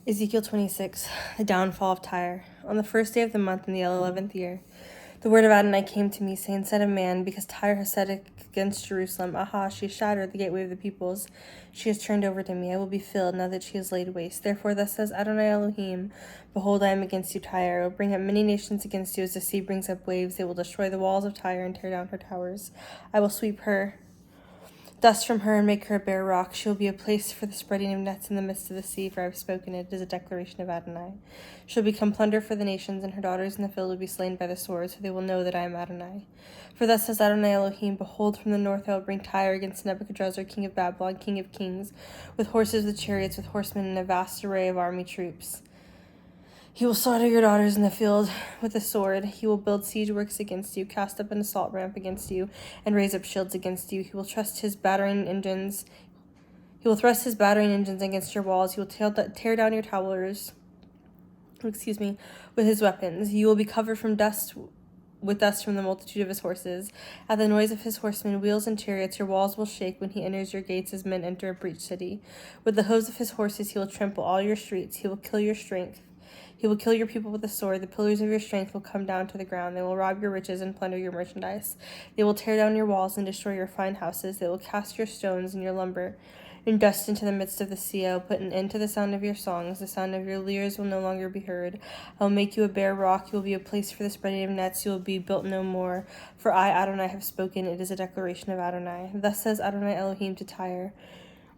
Ezekiel 26, the downfall of Tyre. On the first day of the month in the 11th year, the word of Adonai came to me, saying, Son of man, because Tyre has said against Jerusalem, Aha, she has shattered the gateway of the peoples. She has turned over to me. I will be filled, now that she is laid waste. Therefore thus says Adonai Elohim, Behold, I am against you, Tyre. I will bring up many nations against you, as the sea brings up waves. They will destroy the walls of Tyre and tear down her towers. I will sweep her dust from her and make her a bare rock. She will be a place for the spreading of nets in the midst of the sea, for I have spoken it. It is a declaration of Adonai. She will become plunder for the nations, and her daughters in the field will be slain by the sword, so they will know that I am Adonai. For thus says Adonai Elohim, Behold, from the north I will bring Tyre against Nebuchadrezzar, king of Babylon, king of kings, with horses, with chariots, with horsemen, and a vast array of army troops. He will slaughter your daughters in the field with the sword. He will build siege works against you, cast up an assault ramp against you, and raise up shields against you. He will thrust his battering engines against your walls. He will tear down your towers, with his weapons. You will be covered with dust from the multitude of his horses. At the noise of his horsemen, wheels, and chariots, your walls will shake when he enters your gates as men enter a breached city. With the hooves of his horses, he will trample all your streets. He will kill your strength. He will kill your people with the sword. The pillars of your strength will come down to the ground. They will rob your riches and plunder your merchandise. They will tear down your walls and destroy your fine houses. They will cast your stones and your lumber and dust into the midst of the sea. I will put an end to the sound of your songs. The sound of your lyres will no longer be heard. I will make you a bare rock. You will be a place for the spreading of nets. You will be built no more. For I, Adonai, have spoken. It is a declaration of Adonai. Thus says Adonai Elohim to Tyre.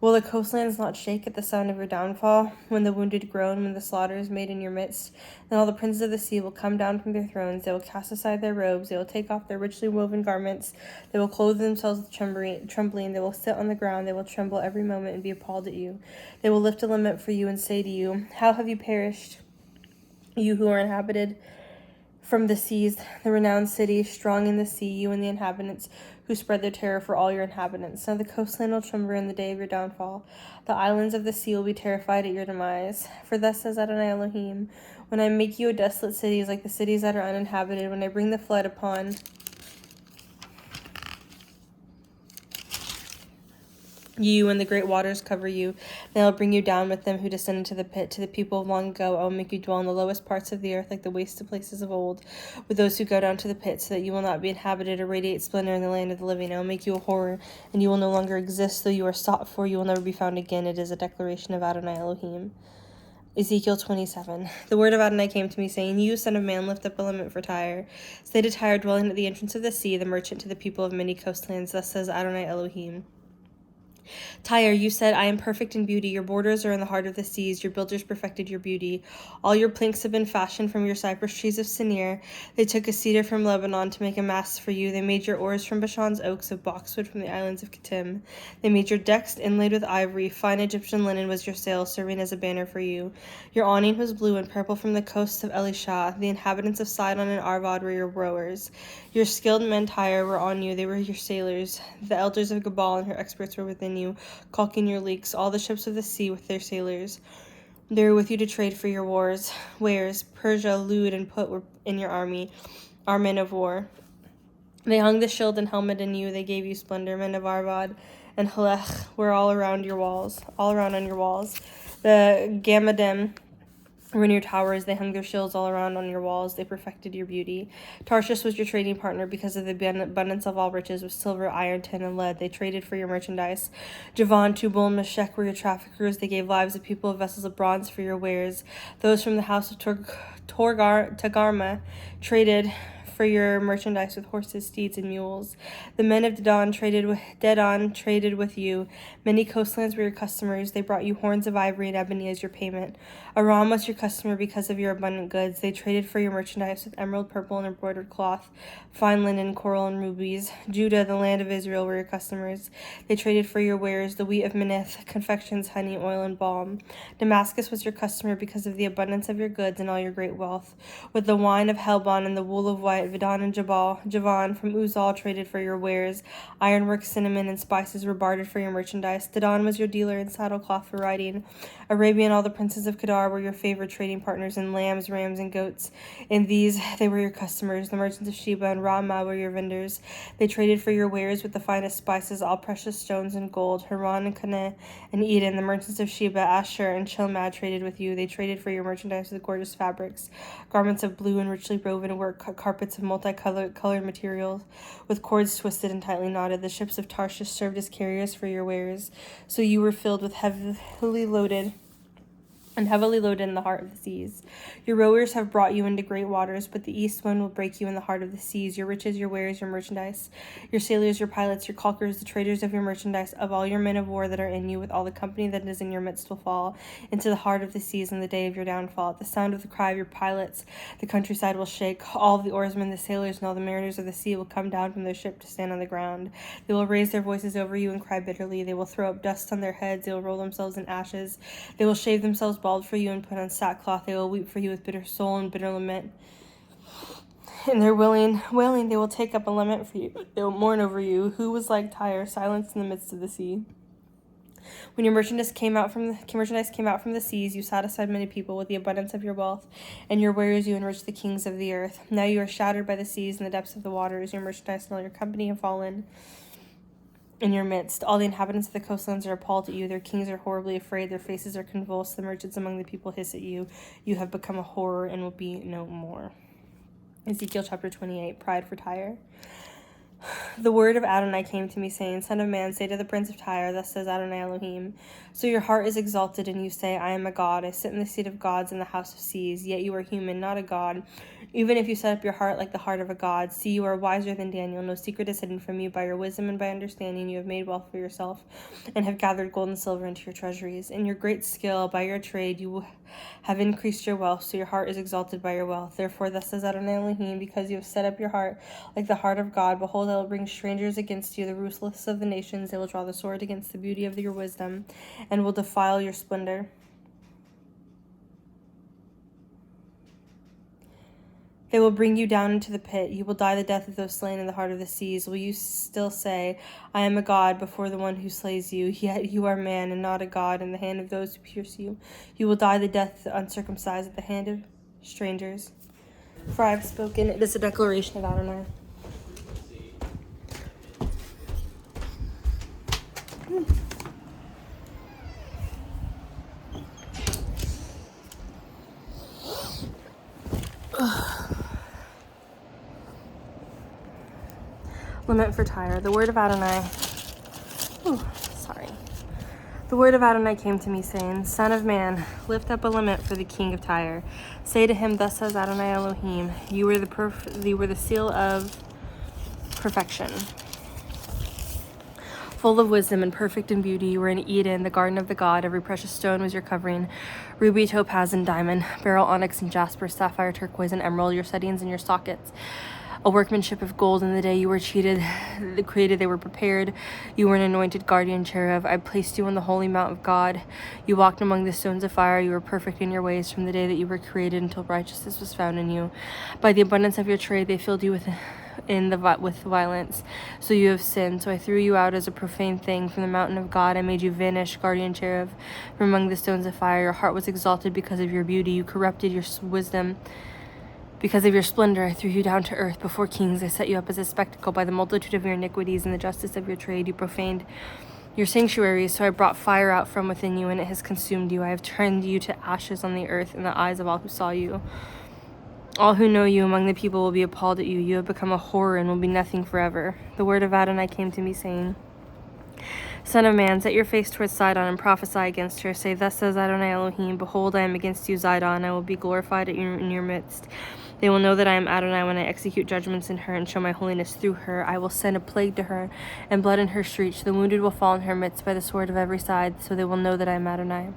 Will the coastlands not shake at the sound of your downfall? When the wounded groan, when the slaughter is made in your midst, then all the princes of the sea will come down from their thrones. They will cast aside their robes. They will take off their richly woven garments. They will clothe themselves with trembling. They will sit on the ground. They will tremble every moment and be appalled at you. They will lift a lament for you and say to you, How have you perished, you who are inhabited from the seas, the renowned city, strong in the sea, you and the inhabitants who spread their terror for all your inhabitants. Now the coastland will tremble in the day of your downfall. The islands of the sea will be terrified at your demise. For thus says Adonai Elohim, when I make you a desolate city like the cities that are uninhabited, when I bring the flood upon you and the great waters cover you, then I will bring you down with them who descended to the pit. To the people of long ago, I will make you dwell in the lowest parts of the earth, like the wasted places of old, with those who go down to the pit, so that you will not be inhabited or radiate splendor in the land of the living. I will make you a horror, and you will no longer exist. Though you are sought for, you will never be found again. It is a declaration of Adonai Elohim. Ezekiel 27. The word of Adonai came to me, saying, You, son of man, lift up a lament for Tyre. Say to Tyre, dwelling at the entrance of the sea, the merchant to the people of many coastlands, thus says Adonai Elohim. Tyre, you said, I am perfect in beauty. Your borders are in the heart of the seas. Your builders perfected your beauty. All your planks have been fashioned from your cypress trees of Sinir. They took a cedar from Lebanon to make a mast for you. They made your oars from Bashan's oaks of boxwood from the islands of Kittim. They made your decks inlaid with ivory. Fine Egyptian linen was your sail, serving as a banner for you. Your awning was blue and purple from the coasts of Elisha. The inhabitants of Sidon and Arvad were your rowers. Your skilled men, Tyre, were on you. They were your sailors. The elders of Gebal and her experts were within you, caulking your leaks. All the ships of the sea with their sailors. They were with you to trade for your wares. Persia, Lud, and Put were in your army, our men of war. They hung the shield and helmet in you. They gave you splendor. Men of Arvad and Halech were all around on your walls. The Gammadim were in your towers. They hung their shields all around on your walls. They perfected your beauty. Tarshish was your trading partner because of the abundance of all riches, with silver, iron, tin, and lead. They traded for your merchandise. Javan, Tubal, and Meshech were your traffickers. They gave lives of people of vessels of bronze for your wares. Those from the house of Togarma traded for your merchandise with horses, steeds, and mules. The men of Dedan traded with you. Many coastlands were your customers. They brought you horns of ivory and ebony as your payment. Aram was your customer because of your abundant goods. They traded for your merchandise with emerald, purple, and embroidered cloth, fine linen, coral, and rubies. Judah, the land of Israel, were your customers. They traded for your wares, the wheat of Minnith, confections, honey, oil, and balm. Damascus was your customer because of the abundance of your goods and all your great wealth. With the wine of Helbon and the wool of white Vidon and Javan from Uzal traded for your wares. Ironwork, cinnamon, and spices were bartered for your merchandise. Dedan was your dealer in saddlecloth for riding. Arabia and all the princes of Kedar were your favorite trading partners in lambs, rams, and goats. In these, they were your customers. The merchants of Sheba and Ramah were your vendors. They traded for your wares with the finest spices, all precious stones and gold. Haran and Caneh and Eden, the merchants of Sheba, Asher, and Chilmad traded with you. They traded for your merchandise with gorgeous fabrics, garments of blue and richly woven work, carpets of multicolored materials, with cords twisted and tightly knotted. The ships of Tarshish served as carriers for your wares, so you were filled with heavily loaded in the heart of the seas. Your rowers have brought you into great waters, but the east wind will break you in the heart of the seas. Your riches, your wares, your merchandise, your sailors, your pilots, your caulkers, the traders of your merchandise, of all your men of war that are in you, with all the company that is in your midst will fall into the heart of the seas in the day of your downfall. At the sound of the cry of your pilots, the countryside will shake. All the oarsmen, the sailors, and all the mariners of the sea will come down from their ship to stand on the ground. They will raise their voices over you and cry bitterly. They will throw up dust on their heads. They will roll themselves in ashes. They will shave themselves bald for you and put on sackcloth. They will weep for you with bitter soul and bitter lament. In their wailing, they will take up a lament for you. They will mourn over you, who was like Tyre, silenced in the midst of the sea. When your merchandise came out from the seas, you satisfied many people with the abundance of your wealth, and your wares you enriched the kings of the earth. Now you are shattered by the seas and the depths of the waters. Your merchandise and all your company have fallen in your midst. All the inhabitants of the coastlands are appalled at you. Their kings are horribly afraid. Their faces are convulsed. The merchants among the people hiss at you. You have become a horror and will be no more. Ezekiel chapter 28, Pride for Tyre. The word of Adonai came to me, saying, Son of man, say to the prince of Tyre, thus says Adonai Elohim, so your heart is exalted, and you say, I am a god. I sit in the seat of gods in the house of seas. Yet you are human, not a god. Even if you set up your heart like the heart of a god, see, you are wiser than Daniel. No secret is hidden from you. By your wisdom and by understanding, you have made wealth for yourself, and have gathered gold and silver into your treasuries. In your great skill, by your trade, you have increased your wealth, so your heart is exalted by your wealth. Therefore, thus says Adonai Elohim, because you have set up your heart like the heart of God, behold, I will bring strangers against you, the ruthless of the nations. They will draw the sword against the beauty of your wisdom, and will defile your splendor. They will bring you down into the pit. You will die the death of those slain in the heart of the seas. Will you still say, I am a god before the one who slays you? Yet you are man and not a god in the hand of those who pierce you. You will die the death of the uncircumcised at the hand of strangers. For I have spoken. It is a declaration of Adonai. Lament for Tyre. The word of Adonai. The word of Adonai came to me, saying, Son of man, lift up a lament for the king of Tyre. Say to him, thus says Adonai Elohim, you were the seal of perfection, full of wisdom and perfect in beauty. You were in Eden, the garden of the god. Every precious stone was your covering: ruby, topaz, and diamond, beryl, onyx, and jasper, sapphire, turquoise, and emerald, your settings and your sockets. A workmanship of gold. In the day you were created, they were prepared. You were an anointed guardian cherub. I placed you on the holy mount of God. You walked among the stones of fire. You were perfect in your ways from the day that you were created until righteousness was found in you. By the abundance of your trade, they filled you with violence. So you have sinned. So I threw you out as a profane thing from the mountain of God. I made you vanish, guardian cherub, from among the stones of fire. Your heart was exalted because of your beauty. You corrupted your wisdom. Because of your splendor, I threw you down to earth before kings. I set you up as a spectacle. By the multitude of your iniquities and the justice of your trade, you profaned your sanctuaries. So I brought fire out from within you, and it has consumed you. I have turned you to ashes on the earth in the eyes of all who saw you. All who know you among the people will be appalled at you. You have become a horror and will be nothing forever. The word of Adonai came to me, saying, Son of man, set your face towards Sidon and prophesy against her. Say, thus says Adonai Elohim, behold, I am against you, Zidon. I will be glorified in your midst. They will know that I am Adonai when I execute judgments in her and show my holiness through her. I will send a plague to her, and blood in her streets. The wounded will fall in her midst by the sword of every side, so they will know that I am Adonai.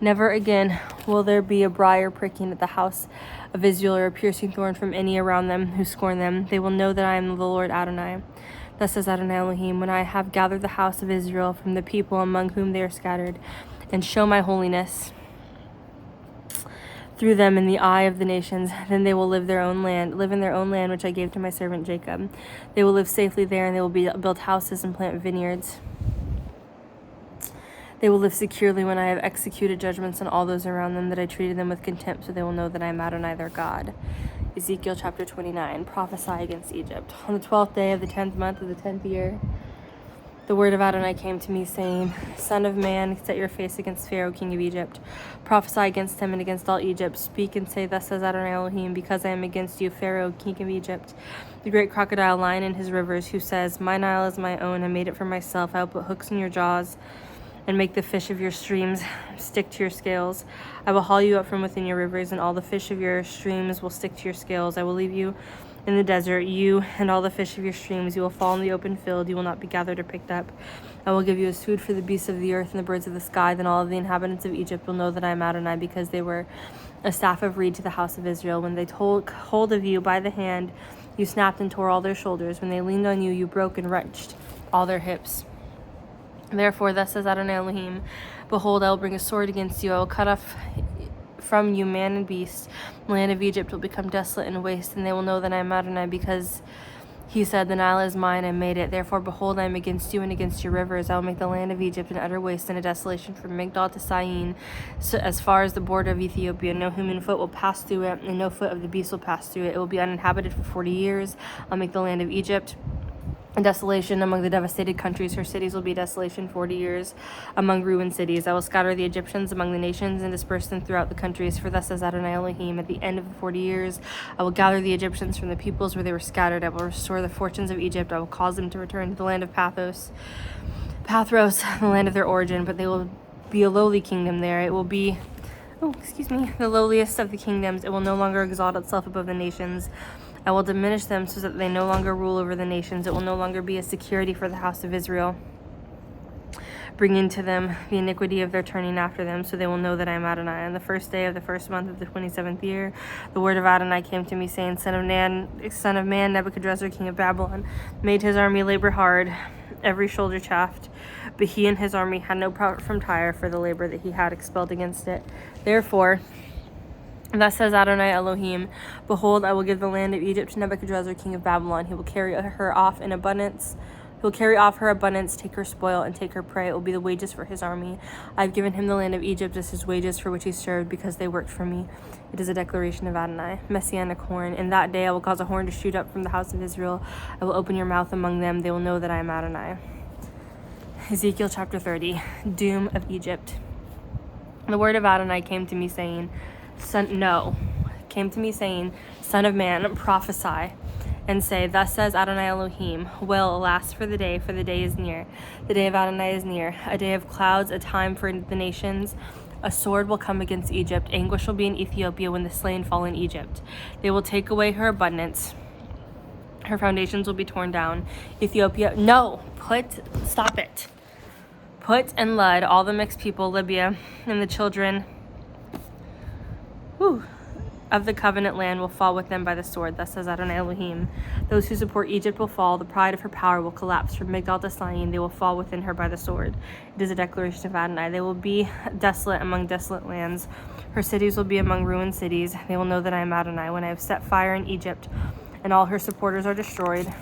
Never again will there be a briar pricking at the house of Israel, or a piercing thorn from any around them who scorn them. They will know that I am the Lord Adonai. Thus says Adonai Elohim, when I have gathered the house of Israel from the people among whom they are scattered, and show my holiness through them in the eye of the nations. Then they will live in their own land, which I gave to my servant Jacob. They will live safely there, and they will build houses and plant vineyards. They will live securely when I have executed judgments on all those around them, that I treated them with contempt, so they will know that I am Adonai their God. Ezekiel chapter 29, prophesy against Egypt. On the 12th day of the 10th month of the 10th year, the word of Adonai came to me, saying, Son of man, set your face against Pharaoh, king of Egypt. Prophesy against him and against all Egypt. Speak and say, Thus says Adonai Elohim, because I am against you, Pharaoh, king of Egypt, the great crocodile lying in his rivers, who says, My Nile is my own, I made it for myself. I will put hooks in your jaws and make the fish of your streams stick to your scales. I will haul you up from within your rivers, and all the fish of your streams will stick to your scales. I will leave you in the desert, you and all the fish of your streams. You will fall in the open field. You will not be gathered or picked up. I will give you as food for the beasts of the earth and the birds of the sky. Then all of the inhabitants of Egypt will know that I am Adonai, because they were a staff of reed to the house of Israel. When they took hold of you by the hand, you snapped and tore all their shoulders. When they leaned on you, you broke and wrenched all their hips. Therefore, thus says Adonai Elohim, Behold, I will bring a sword against you. I will cut off from you man and beast. The land of Egypt will become desolate and waste, and they will know that I am Adonai, because he said, The Nile is mine, I made it. Therefore, behold, I am against you and against your rivers. I will make the land of Egypt an utter waste and a desolation from Migdol to Syene, so as far as the border of Ethiopia. No human foot will pass through it, and no foot of the beast will pass through it. It will be uninhabited for 40 years. I'll make the land of Egypt a desolation among the devastated countries. Her cities will be desolation 40 years among ruined cities. I will scatter the Egyptians among the nations and disperse them throughout the countries. For thus says Adonai Elohim, at the end of the 40 years, I will gather the Egyptians from the peoples where they were scattered. I will restore the fortunes of Egypt. I will cause them to return to the land of Pathros, the land of their origin, but they will be a lowly kingdom there. It will be, the lowliest of the kingdoms. It will no longer exalt itself above the nations. I will diminish them so that they no longer rule over the nations. It will no longer be a security for the house of Israel, bringing to them the iniquity of their turning after them, so they will know that I am Adonai. On the first day of the first month of the 27th year, the word of Adonai came to me, saying, Son of man, Nebuchadrezzar, king of Babylon, made his army labor hard, every shoulder chafed, but he and his army had no profit from Tyre for the labor that he had expelled against it. Therefore, thus says Adonai Elohim, Behold, I will give the land of Egypt to Nebuchadrezzar, king of Babylon. He will carry her off in abundance. He will carry off her abundance, take her spoil, and take her prey. It will be the wages for his army. I have given him the land of Egypt as his wages for which he served, because they worked for me. It is a declaration of Adonai. Messianic horn. In that day I will cause a horn to shoot up from the house of Israel. I will open your mouth among them. They will know that I am Adonai. Ezekiel chapter 30. Doom of Egypt. The word of Adonai came to me, saying, Son of man, prophesy, and say, Thus says Adonai Elohim, Well, alas for the day is near. The day of Adonai is near, a day of clouds, a time for the nations. A sword will come against Egypt. Anguish will be in Ethiopia when the slain fall in Egypt. They will take away her abundance. Her foundations will be torn down. Stop it. Put and Lud, all the mixed people, Libya, and the children of the covenant land will fall with them by the sword. Thus says Adonai Elohim. Those who support Egypt will fall. The pride of her power will collapse. From Migdal to Syene, they will fall within her by the sword. It is a declaration of Adonai. They will be desolate among desolate lands. Her cities will be among ruined cities. They will know that I am Adonai. When I have set fire in Egypt and all her supporters are destroyed.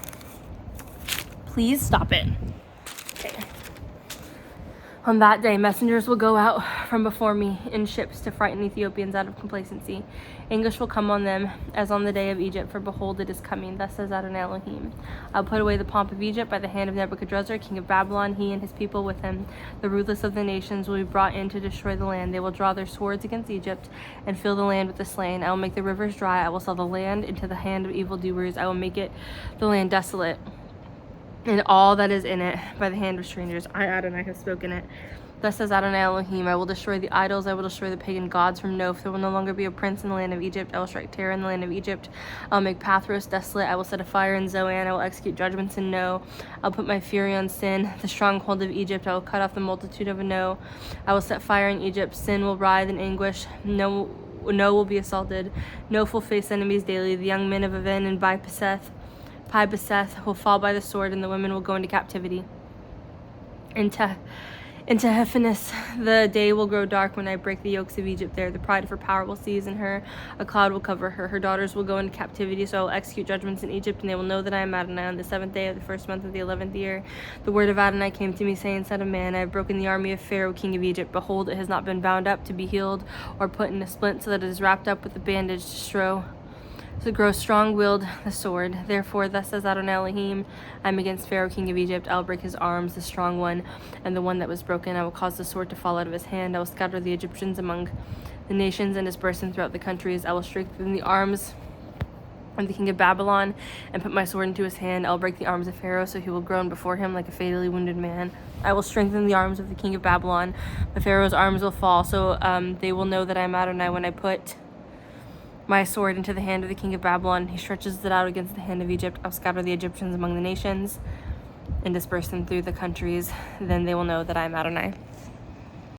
Please stop it. Okay. On that day, messengers will go out from before me in ships to frighten Ethiopians out of complacency. Anguish will come on them as on the day of Egypt, for behold, it is coming. Thus says Adonai Elohim. I'll put away the pomp of Egypt by the hand of Nebuchadrezzar, king of Babylon, he and his people with him. The ruthless of the nations will be brought in to destroy the land. They will draw their swords against Egypt and fill the land with the slain. I will make the rivers dry. I will sell the land into the hand of evildoers. I will make the land desolate, and all that is in it by the hand of strangers. I, Adonai, have spoken it. Thus says Adonai Elohim, I will destroy the idols, I will destroy the pagan gods from Noph. There will no longer be a prince in the land of Egypt. I will strike terror in the land of Egypt. I'll make Pathros desolate. I will set a fire in Zoan. I will execute judgments in No. I'll put my fury on Sin, the stronghold of Egypt. I will cut off the multitude of No. I will set fire in Egypt. Sin will writhe in anguish. No will be assaulted. No will face enemies daily. The young men of Aven and Pi Beseth will fall by the sword, and the women will go into captivity. Into Hephanes, the day will grow dark when I break the yokes of Egypt there. The pride of her power will seize in her. A cloud will cover her. Her daughters will go into captivity, so I will execute judgments in Egypt, and they will know that I am Adonai. On the 7th day of the 1st month of the 11th year, the word of Adonai came to me, saying, Son of man, I have broken the army of Pharaoh, king of Egypt. Behold, it has not been bound up to be healed, or put in a splint, so that it is wrapped up with a bandage to grow strong-willed the sword. Therefore, thus says Adonai Elohim, I am against Pharaoh, king of Egypt. I will break his arms, the strong one, and the one that was broken. I will cause the sword to fall out of his hand. I will scatter the Egyptians among the nations and disperse them throughout the countries. I will strengthen the arms of the king of Babylon and put my sword into his hand. I will break the arms of Pharaoh, so he will groan before him like a fatally wounded man. I will strengthen the arms of the king of Babylon, but Pharaoh's arms will fall, so they will know that I am Adonai when I put my sword into the hand of the king of Babylon. He stretches it out against the hand of Egypt. I'll scatter the Egyptians among the nations and disperse them through the countries. Then they will know that I am Adonai.